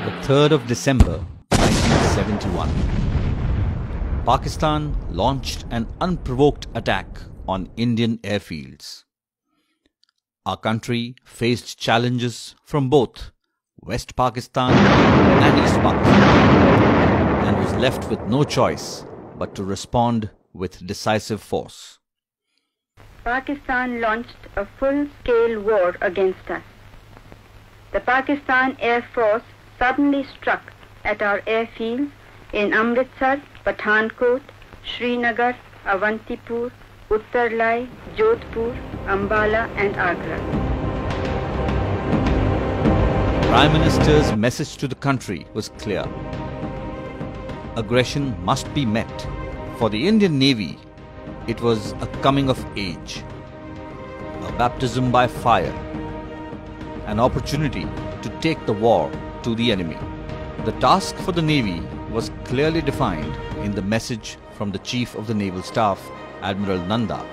The 3rd of December 1971. Pakistan launched an unprovoked attack on Indian airfields. Our country faced challenges from both West Pakistan and East Pakistan and was left with no choice but to respond with decisive force. Pakistan launched a full-scale war against us. The Pakistan Air Force suddenly struck at our airfields in Amritsar, Pathankot, Srinagar, Avantipur, Uttarlai, Jodhpur, Ambala and Agra. Prime Minister's message to the country was clear. Aggression must be met. For the Indian Navy, it was a coming of age, a baptism by fire, an opportunity to take the war to the enemy. The task for the Navy was clearly defined in the message from the Chief of the Naval Staff, Admiral Nanda.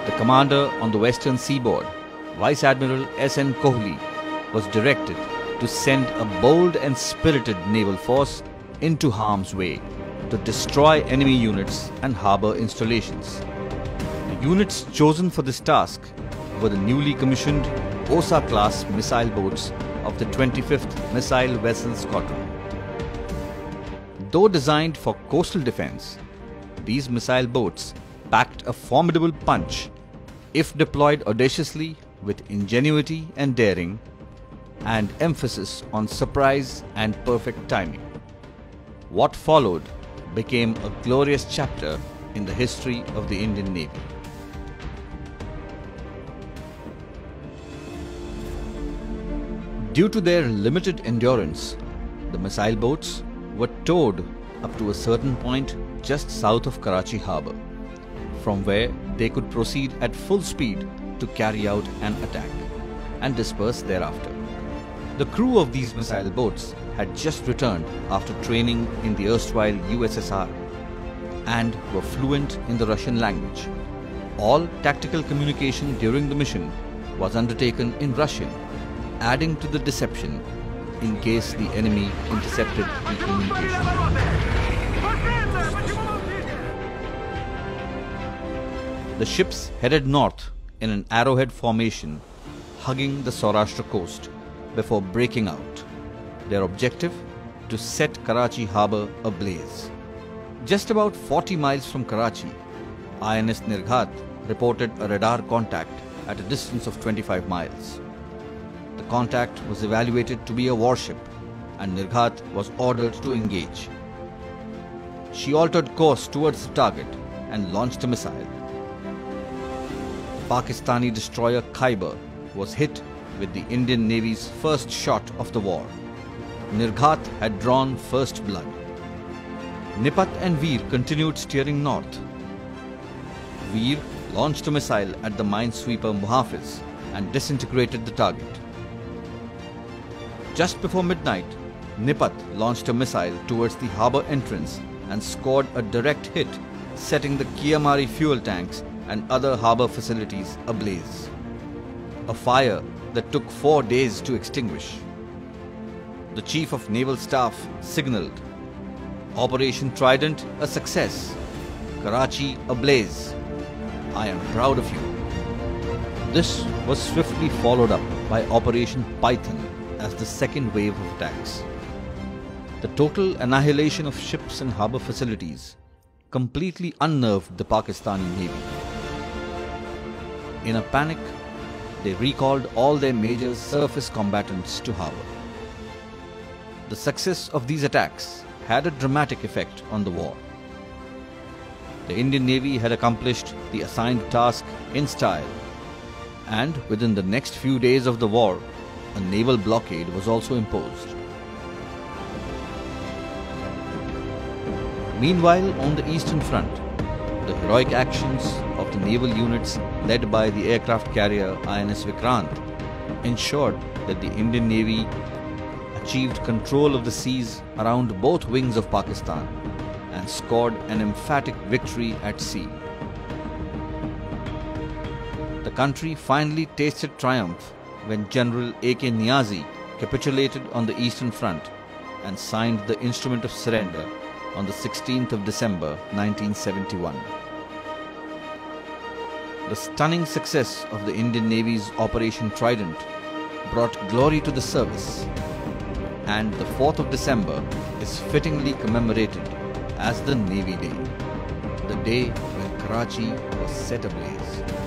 The commander on the Western Seaboard, Vice Admiral S.N. Kohli, was directed to send a bold and spirited naval force into harm's way to destroy enemy units and harbour installations. The units chosen for this task were the newly commissioned Osa-class missile boats of the 25th Missile Vessel Squadron. Though designed for coastal defence, these missile boats packed a formidable punch if deployed audaciously with ingenuity and daring, and emphasis on surprise and perfect timing. What followed became a glorious chapter in the history of the Indian Navy. Due to their limited endurance, the missile boats were towed up to a certain point just south of Karachi harbour, from where they could proceed at full speed to carry out an attack and disperse thereafter. The crew of these missile boats had just returned after training in the erstwhile USSR and were fluent in the Russian language. All tactical communication during the mission was undertaken in Russian, adding to the deception in case the enemy intercepted the communication. The ships headed north in an arrowhead formation, hugging the Saurashtra coast before breaking out. Their objective? To set Karachi harbour ablaze. Just about 40 miles from Karachi, INS Nirghat reported a radar contact at a distance of 25 miles. The contact was evaluated to be a warship and Nirghat was ordered to engage. She altered course towards the target and launched a missile. The Pakistani Destroyer Khaiber was hit with the Indian Navy's first shot of the war. Nirghat had drawn first blood. Nipat and Veer continued steering north. Veer launched a missile at the Minesweeper Muhafiz and disintegrated the target. Just before midnight, Nipat launched a missile towards the harbour entrance and scored a direct hit, setting the Kiamari fuel tanks and other harbour facilities ablaze. A fire that took 4 days to extinguish. The Chief of Naval Staff signalled, "Operation Trident a success, Karachi ablaze. I am proud of you." This was swiftly followed up by Operation Python as the second wave of attacks. The total annihilation of ships and harbour facilities completely unnerved the Pakistani Navy. In a panic, they recalled all their major surface combatants to harbour. The success of these attacks had a dramatic effect on the war. The Indian Navy had accomplished the assigned task in style, and within the next few days of the war, a naval blockade was also imposed. Meanwhile, on the Eastern Front, the heroic actions of the naval units led by the aircraft carrier INS Vikrant ensured that the Indian Navy achieved control of the seas around both wings of Pakistan and scored an emphatic victory at sea. The country finally tasted triumph when General A.K. Niazi capitulated on the Eastern Front and signed the Instrument of Surrender on the 16th of December 1971. The stunning success of the Indian Navy's Operation Trident brought glory to the service, and the 4th of December is fittingly commemorated as the Navy Day, the day when Karachi was set ablaze.